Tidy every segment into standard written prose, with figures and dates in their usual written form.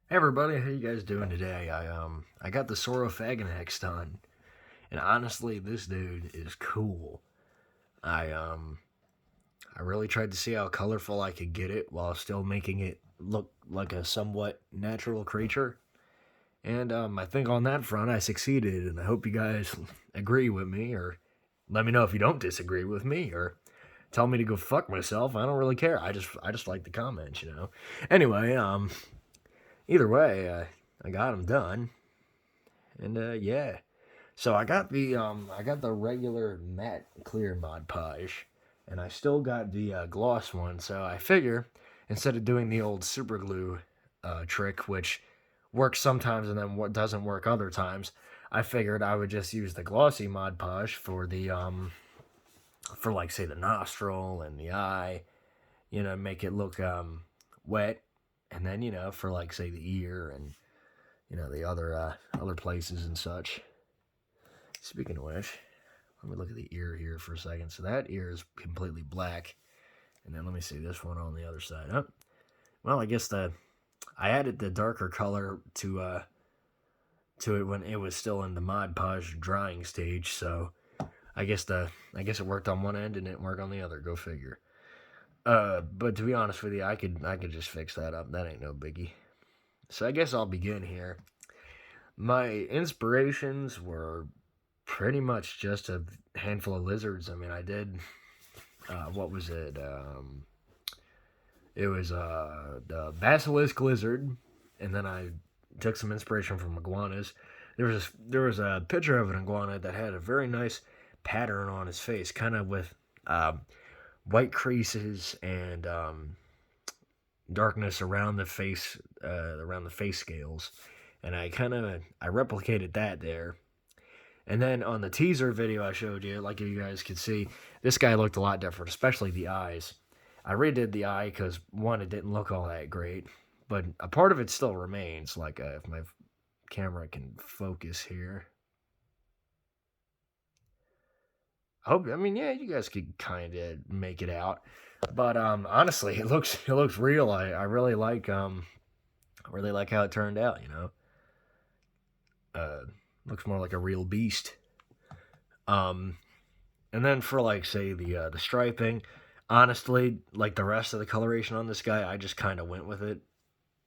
Hey everybody, how you guys doing today? I got the Saurophaganax done, and honestly, this dude is cool. I um I really tried to see how colorful I could get it while still making it look like a somewhat natural creature. And I think on that front I succeeded, and I hope you guys agree with me, or let me know if you don't disagree with me, or tell me to go fuck myself. I don't really care. I just like the comments. Anyway, either way, I got them done. And yeah. So I got the regular matte clear Mod Podge, and I still got the gloss one. So I figure instead of doing the old super glue trick, which works sometimes and then what doesn't work other times, I figured I would just use the glossy Mod Podge for the for like say the nostril and the eye, make it look wet, and then for like say the ear and the other places and such. Speaking of which, let me look at the ear here for a second. So that ear is completely black, and then let me see this one on the other side. Oh, well, I guess I added the darker color to it when it was still in the Mod Podge drying stage. So I guess it worked on one end and it didn't work on the other. Go figure. But to be honest with you, I could just fix that up. That ain't no biggie. So I guess I'll begin here. My inspirations were pretty much just a handful of lizards. I mean, I did. What was it? It was the basilisk lizard, and then I took some inspiration from iguanas. There was a picture of an iguana that had a very nice pattern on his face, kind of with white creases and darkness around the face scales, and I replicated that there. And then on the teaser video I showed you, like you guys could see, this guy looked a lot different, especially the eyes. I redid the eye because, one, it didn't look all that great, but a part of it still remains. Like, if my camera can focus here. I mean, yeah, you guys could kind of make it out. But honestly, it looks real. I really like how it turned out. Uh, Looks more like a real beast. Um, And then for like say the striping, honestly, like the rest of the coloration on this guy, I just kind of went with it.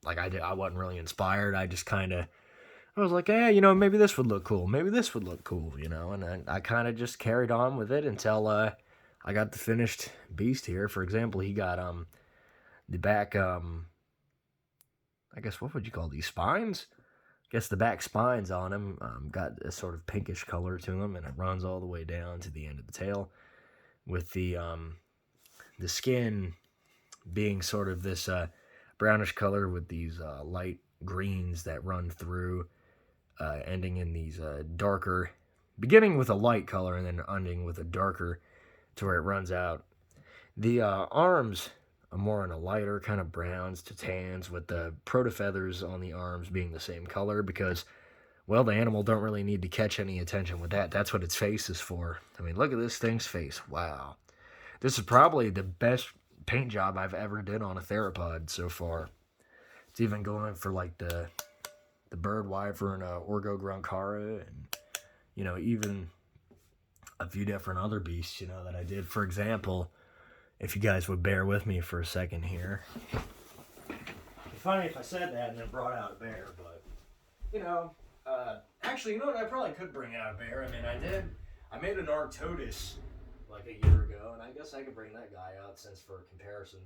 Like I wasn't really inspired. I was like, yeah, maybe this would look cool. Maybe this would look cool, And I kind of just carried on with it until I got the finished beast here. For example, he got the back I guess what would you call these spines? I guess the back spines on him got a sort of pinkish color to them, and it runs all the way down to the end of the tail, with the skin being sort of this brownish color with these light greens that run through, ending in these darker, beginning with a light color and then ending with a darker to where it runs out. The arms are more in a lighter kind of browns to tans, with the protofeathers on the arms being the same color because, well, the animal don't really need to catch any attention with that. That's what its face is for. I mean, look at this thing's face. Wow. This is probably the best paint job I've ever did on a theropod so far. It's even going for like the bird wyvern Orgogruncara, and even a few different other beasts that I did. For example, if you guys would bear with me for a second here. It'd be funny if I said that and then brought out a bear, but actually, what? I probably could bring out a bear. I mean, I made an Arctodus like a year ago, and I guess I could bring that guy out since for comparison.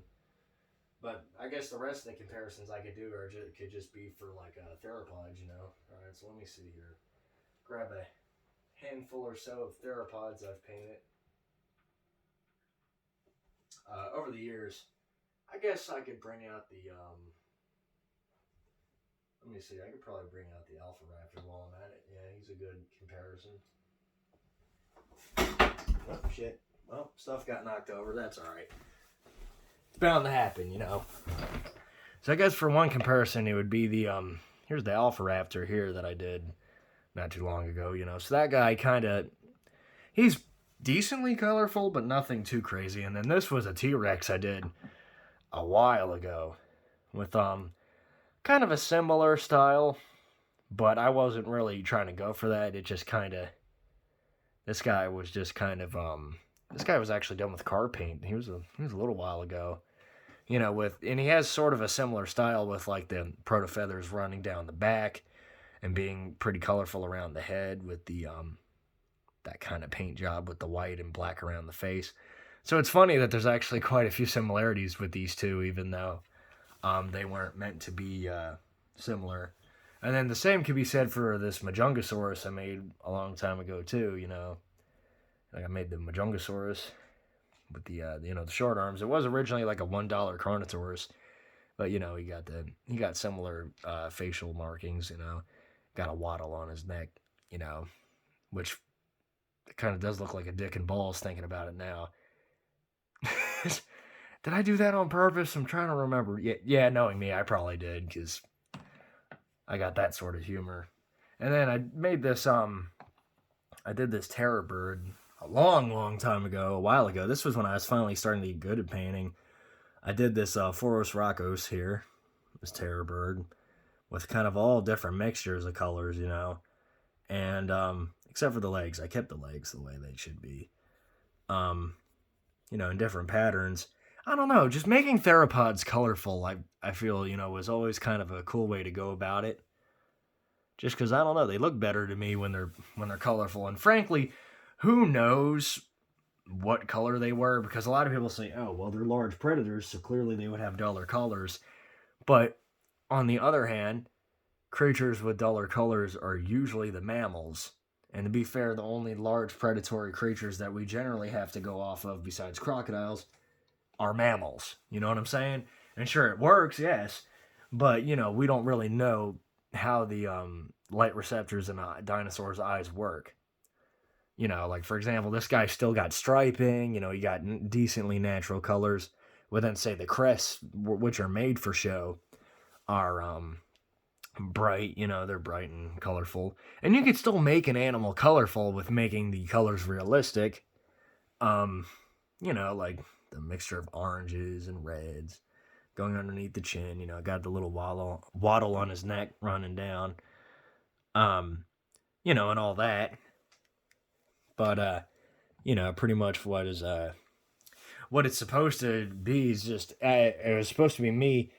But I guess the rest of the comparisons I could do could just be for like theropods. All right, so let me see here. Grab a handful or so of theropods I've painted over the years. I guess I could bring out the let me see. I could probably bring out the Alpha Raptor while I'm at it. Yeah, he's a good comparison. Oh shit. Well, stuff got knocked over. That's all right. It's bound to happen. So I guess for one comparison, it would be the here's the Alpha Raptor here that I did not too long ago. So that guy he's decently colorful, but nothing too crazy. And then this was a T-Rex I did a while ago with kind of a similar style, but I wasn't really trying to go for that. It just kind of, this guy was just kind of, this guy was actually done with car paint. He was a little while ago, and he has sort of a similar style with like the proto feathers running down the back and being pretty colorful around the head with the that kind of paint job with the white and black around the face. So it's funny that there's actually quite a few similarities with these two, even though they weren't meant to be similar. And then the same could be said for this Majungasaurus I made a long time ago too. Like I made the Majungasaurus with the the short arms. It was originally like a $1 Carnotaurus, but he got similar facial markings. Got a waddle on his neck. Which kind of does look like a dick and balls thinking about it now. Did I do that on purpose? I'm trying to remember. Yeah, knowing me, I probably did, because I got that sort of humor. And then I made this, I did this terror bird a long, long time ago, a while ago. This was when I was finally starting to get good at painting. I did this Foros Rhacos here, this terror bird, with kind of all different mixtures of colors, and except for the legs. I kept the legs the way they should be. In different patterns. I don't know, just making theropods colorful, I feel, was always kind of a cool way to go about it. Just because, I don't know, they look better to me when they're colorful. And frankly, who knows what color they were? Because a lot of people say, oh, well, they're large predators, so clearly they would have duller colors. But on the other hand, creatures with duller colors are usually the mammals. And to be fair, the only large predatory creatures that we generally have to go off of besides crocodiles are mammals. You know what I'm saying? And sure, it works, yes. But, we don't really know how the light receptors in a dinosaur's eyes work. Like, for example, this guy still got striping. He got decently natural colors. But then, say, the crests, which are made for show, are bright, they're bright and colorful. And you could still make an animal colorful with making the colors realistic. Like the mixture of oranges and reds going underneath the chin, got the little waddle on his neck running down. And all that. But pretty much what it's supposed to be is just it was supposed to be me.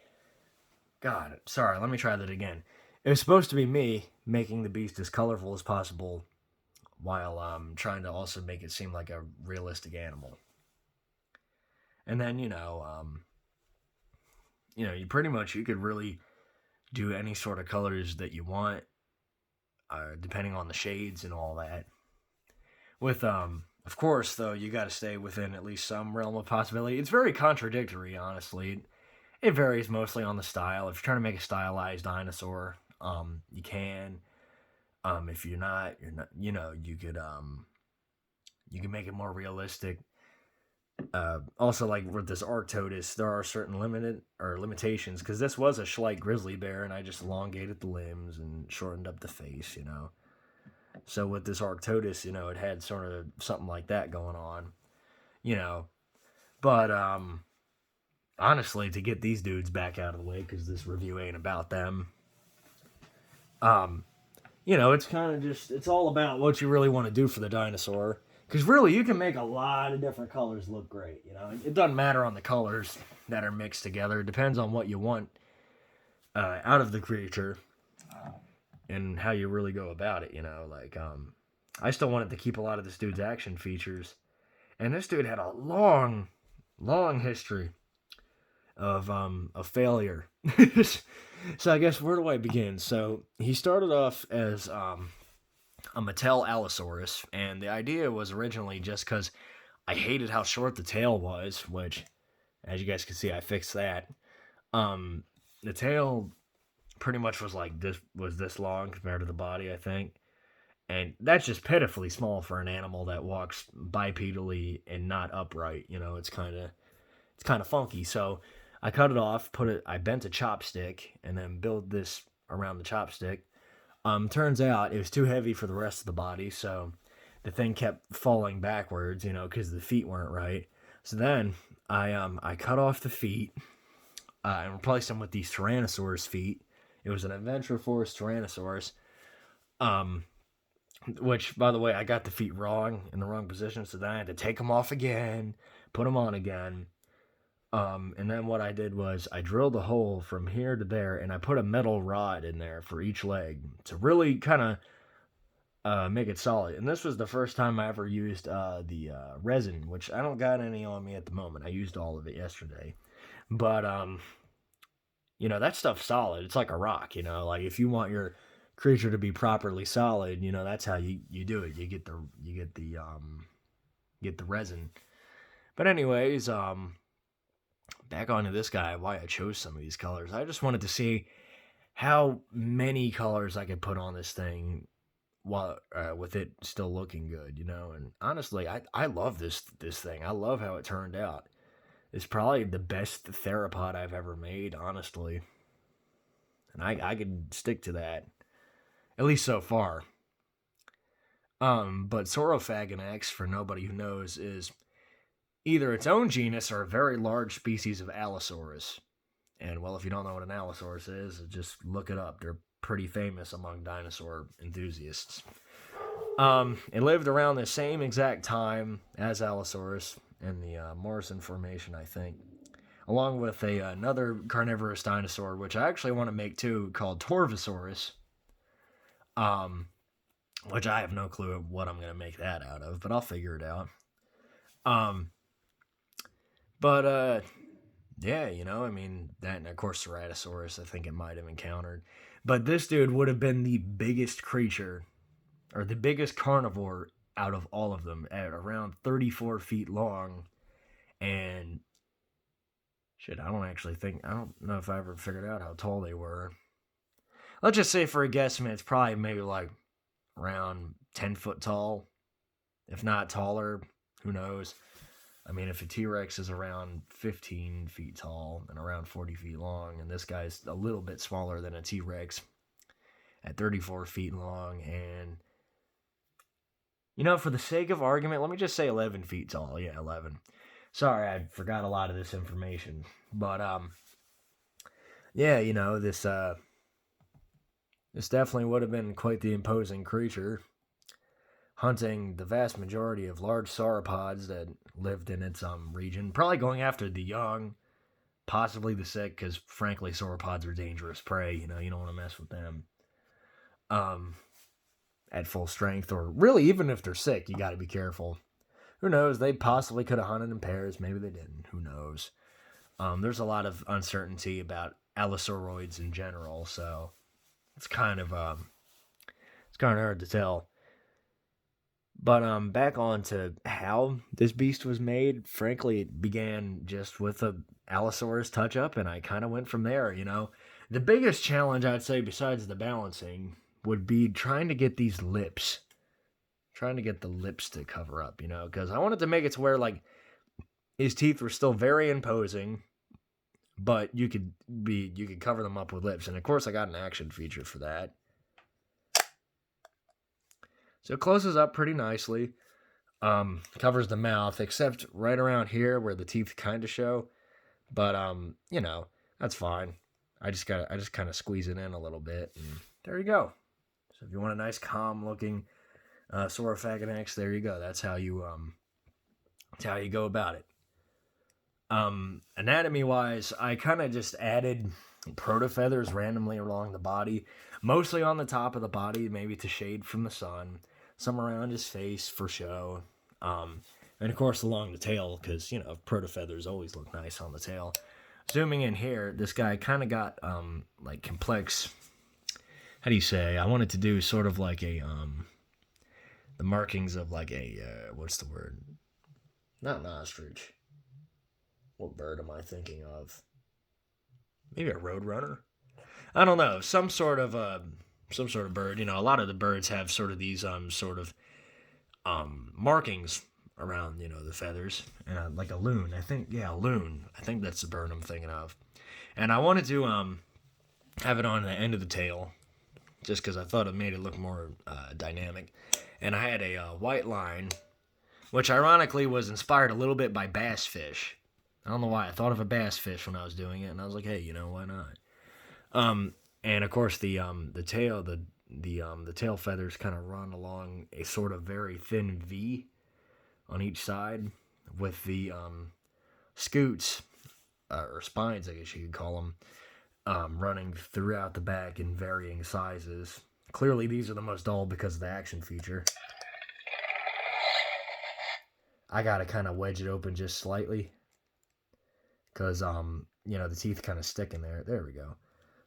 God, sorry, let me try that again. It was supposed to be me making the beast as colorful as possible while trying to also make it seem like a realistic animal. And then, you could really do any sort of colors that you want, depending on the shades and all that. With, of course, though, you got to stay within at least some realm of possibility. It's very contradictory, honestly. It varies mostly on the style. If you're trying to make a stylized dinosaur, you can. If you're not, you could make it more realistic. Also, like with this Arctodus, there are certain limitations, because this was a Schleich grizzly bear, and I just elongated the limbs and shortened up the face, So with this Arctodus, it had sort of something like that going on, But, honestly, to get these dudes back out of the way, because this review ain't about them, it's kind of just, it's all about what you really want to do for the dinosaur. Because really, you can make a lot of different colors look great, It doesn't matter on the colors that are mixed together. It depends on what you want out of the creature and how you really go about it, Like, I still wanted to keep a lot of this dude's action features. And this dude had a long, long history of failure. So I guess, where do I begin? So he started off as a Mattel Allosaurus, and the idea was originally just because I hated how short the tail was, which, as you guys can see, I fixed that. The tail pretty much was like this long compared to the body, I think. And that's just pitifully small for an animal that walks bipedally and not upright. It's kind of funky. So I cut it off, I bent a chopstick, and then built this around the chopstick. Turns out it was too heavy for the rest of the body, so the thing kept falling backwards, because the feet weren't right. So then I cut off the feet and replaced them with these Tyrannosaurus feet, It was an Adventure Force Tyrannosaurus. Which, by the way, I got the feet wrong in the wrong position, so then I had to take them off again, put them on again. And then what I did was I drilled a hole from here to there, and I put a metal rod in there for each leg to really kind of make it solid. And this was the first time I ever used the resin, which I don't got any on me at the moment. I used all of it yesterday. But, that stuff's solid. It's like a rock, like if you want your creature to be properly solid, that's how you do it. You get the resin. But anyways, back onto this guy, why I chose some of these colors. I just wanted to see how many colors I could put on this thing while with it still looking good, And honestly, I love this thing. I love how it turned out. It's probably the best theropod I've ever made, honestly. And I could stick to that, at least so far. But Saurophaganax, for nobody who knows, is either its own genus or a very large species of Allosaurus. And, well, if you don't know what an Allosaurus is, just look it up. They're pretty famous among dinosaur enthusiasts. It lived around the same exact time as Allosaurus in the Morrison Formation, I think, along with another carnivorous dinosaur, which I actually want to make too, called Torvosaurus, which I have no clue what I'm going to make that out of, but I'll figure it out. Yeah, that, and of course Ceratosaurus, I think it might have encountered. But this dude would have been the biggest creature, or the biggest carnivore out of all of them, at around 34 feet long. And shit, I don't know if I ever figured out how tall they were. Let's just say for a guesstimate, it's probably maybe like around 10 foot tall, if not taller. Who knows? If a T-Rex is around 15 feet tall and around 40 feet long, and this guy's a little bit smaller than a T-Rex at 34 feet long, and for the sake of argument, let me just say 11 feet tall. Yeah, 11. Sorry, I forgot a lot of this information. But, yeah, this definitely would have been quite the imposing creature, hunting the vast majority of large sauropods that lived in its region, probably going after the young, possibly the sick, because frankly, sauropods are dangerous prey. You don't want to mess with them. At full strength, or really even if they're sick, you got to be careful. Who knows? They possibly could have hunted in pairs. Maybe they didn't. Who knows? There's a lot of uncertainty about allosauroids in general, so it's kind of hard to tell. But back on to how this beast was made. Frankly, it began just with a Allosaurus touch-up, and I kind of went from there, The biggest challenge, I'd say, besides the balancing, would be trying to get these lips. Trying to get the lips to cover up, because I wanted to make it to where, like, his teeth were still very imposing, but you could cover them up with lips. And, of course, I got an action feature for that. So it closes up pretty nicely, covers the mouth, except right around here where the teeth kind of show. But, that's fine. I just kind of squeeze it in a little bit, and there you go. So if you want a nice, calm-looking Saurophaganax, there you go. That's how you go about it. Anatomy-wise, I kind of just added protofeathers randomly along the body, mostly on the top of the body, maybe to shade from the sun, some around his face for show, and of course along the tail, because, protofeathers always look nice on the tail. Zooming in here, this guy kind of got, like, complex, how do you say, I wanted to do sort of like a, the markings of like a, what's the word? Not an ostrich. What bird am I thinking of? Maybe a roadrunner? I don't know. Some sort of bird. A lot of the birds have sort of these, markings around, the feathers. Like a loon. A loon. I think that's the bird I'm thinking of. And I wanted to, have it on the end of the tail, just because I thought it made it look more dynamic. And I had a white line, which ironically was inspired a little bit by bass fish. I don't know why. I thought of a bass fish when I was doing it, and I was like, hey, why not? And of course the tail feathers kind of run along a sort of very thin V on each side, with the scoots or spines, I guess you could call them, running throughout the back in varying sizes. Clearly, these are the most dull because of the action feature. I gotta kind of wedge it open just slightly because the teeth kind of stick in there. There we go.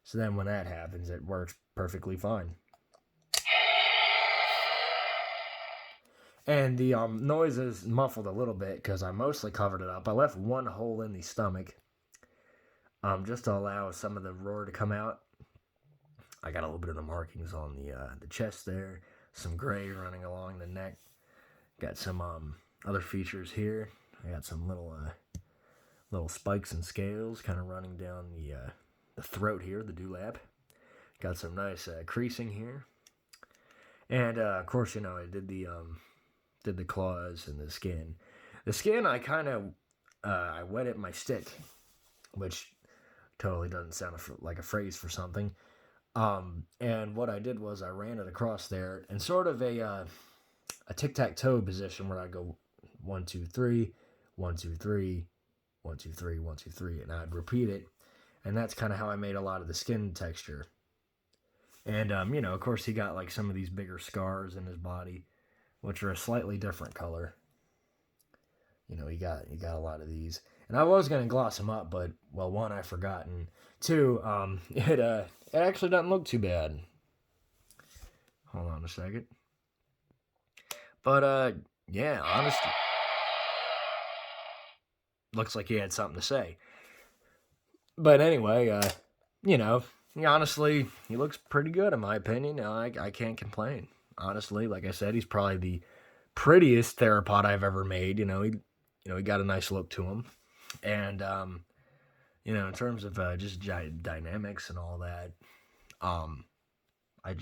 So then when that happens, it works perfectly fine. And the noise is muffled a little bit because I mostly covered it up. I left one hole in the stomach just to allow some of the roar to come out. I got a little bit of the markings on the chest there, some gray running along the neck. Got some other features here. I got some little spikes and scales kind of running down the throat here, the dewlap. Got some nice creasing here, and of course, I did the claws and the skin. The skin, I kind of I wetted my stick, which totally doesn't sound like a phrase for something. And what I did was I ran it across there in sort of a tic-tac-toe position where I go 1, 2, 3, 1, 2, 3, 1, 2, 3, 1, 2, 3, and I'd repeat it. And that's kind of how I made a lot of the skin texture. And, of course, he got like some of these bigger scars in his body, which are a slightly different color. He got a lot of these. And I was going to gloss him up, but, well, one, I forgot. And two, it actually doesn't look too bad. Hold on a second. But, yeah, honestly, looks like he had something to say. But anyway, honestly, he looks pretty good in my opinion. I can't complain. Honestly, like I said, he's probably the prettiest theropod I've ever made. He got a nice look to him. And, in terms of just dynamics and all that, I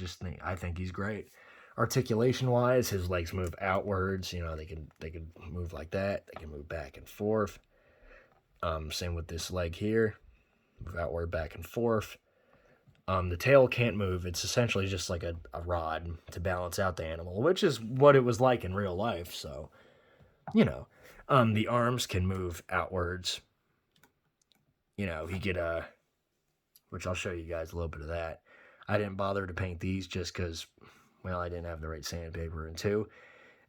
think he's great. Articulation wise, his legs move outwards. They can move like that. They can move back and forth. Same with this leg here, move outward, back and forth. The tail can't move. It's essentially just like a rod to balance out the animal, which is what it was like in real life. So, the arms can move outwards. He could, which I'll show you guys a little bit of that. I didn't bother to paint these just because, well, I didn't have the right sandpaper. And two,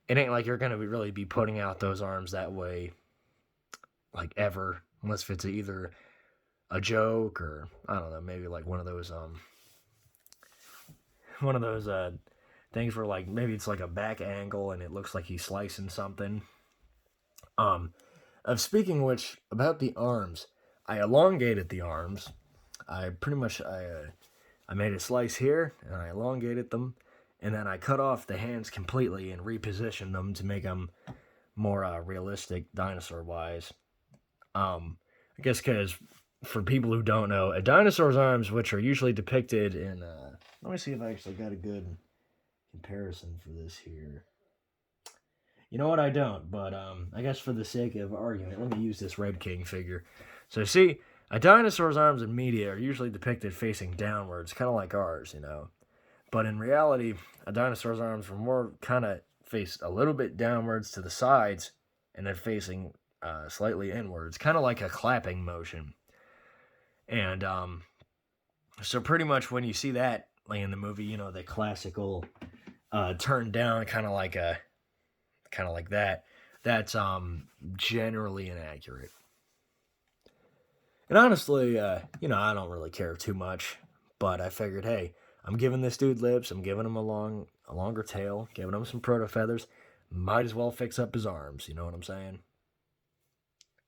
it ain't like you're going to really be putting out those arms that way, like, ever, unless it's either a joke or, I don't know, maybe like one of those things where, like, maybe it's like a back angle and it looks like he's slicing something. Of speaking which, about the arms, I elongated the arms. I made a slice here and I elongated them, and then I cut off the hands completely and repositioned them to make them more realistic dinosaur wise. I guess because for people who don't know, a dinosaur's arms, which are usually depicted in, let me see if I actually got a good comparison for this here. You know what, I don't, but I guess for the sake of argument, let me use this Red King figure. So see, a dinosaur's arms in media are usually depicted facing downwards, kind of like ours, But in reality, a dinosaur's arms were more kind of faced a little bit downwards to the sides, and then facing slightly inwards, kind of like a clapping motion. And so pretty much when you see that like in the movie, the classical turn down, kind of like that, that's generally inaccurate. And honestly, I don't really care too much, but I figured, hey, I'm giving this dude lips, I'm giving him a longer tail, giving him some proto feathers, might as well fix up his arms, you know what I'm saying?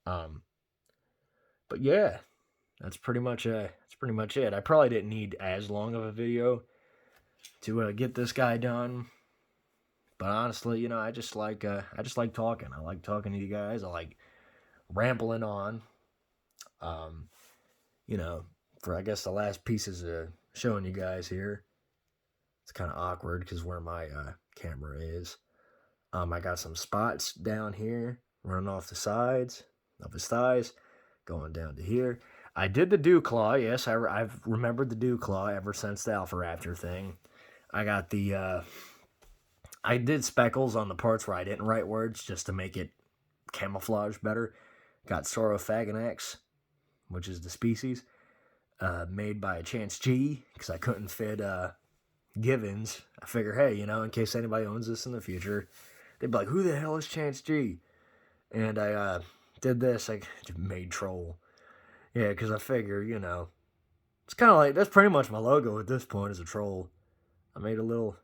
But yeah, that's pretty much it. I probably didn't need as long of a video to get this guy done. But honestly, I just like talking. I like talking to you guys. I like rambling on. For I guess the last pieces of showing you guys here. It's kind of awkward because where my camera is. I got some spots down here running off the sides of his thighs, going down to here. I did the dew claw. Yes, I've remembered the dew claw ever since the Alpha Raptor thing. I got the I did speckles on the parts where I didn't write words just to make it camouflage better. Got Saurophaganax, which is the species, made by Chance G, because I couldn't fit Givens. I figure, hey, in case anybody owns this in the future, they'd be like, who the hell is Chance G? And I did this, I made Troll. Yeah, because I figure, it's kind of like, that's pretty much my logo at this point, is a troll. I made a little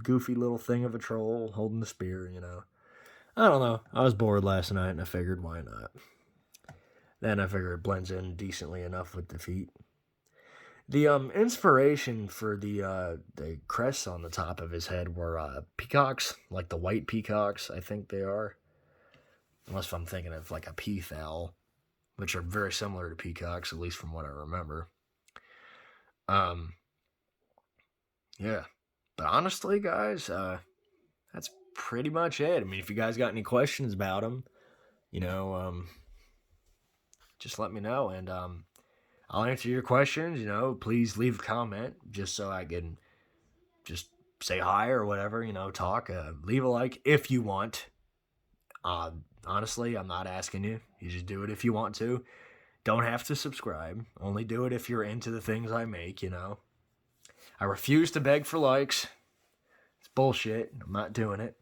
goofy little thing of a troll holding the spear, I don't know. I was bored last night, and I figured, why not? Then I figured it blends in decently enough with the feet. The inspiration for the crests on the top of his head were peacocks, like the white peacocks, I think they are. Unless I'm thinking of like a peafowl, which are very similar to peacocks, at least from what I remember. Yeah. But honestly, guys, that's pretty much it. I mean, if you guys got any questions about them, just let me know, and I'll answer your questions. Please leave a comment just so I can just say hi or whatever. Talk. Leave a like if you want. Honestly, I'm not asking you. You just do it if you want to. Don't have to subscribe. Only do it if you're into the things I make. I refuse to beg for likes. It's bullshit. I'm not doing it.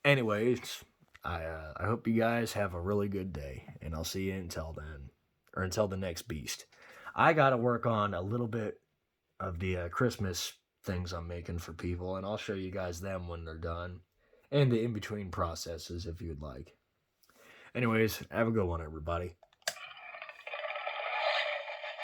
Anyways, I hope you guys have a really good day, and I'll see you until then, or until the next beast. I gotta work on a little bit of the Christmas things I'm making for people, and I'll show you guys them when they're done, and the in-between processes if you'd like. Anyways, have a good one, everybody.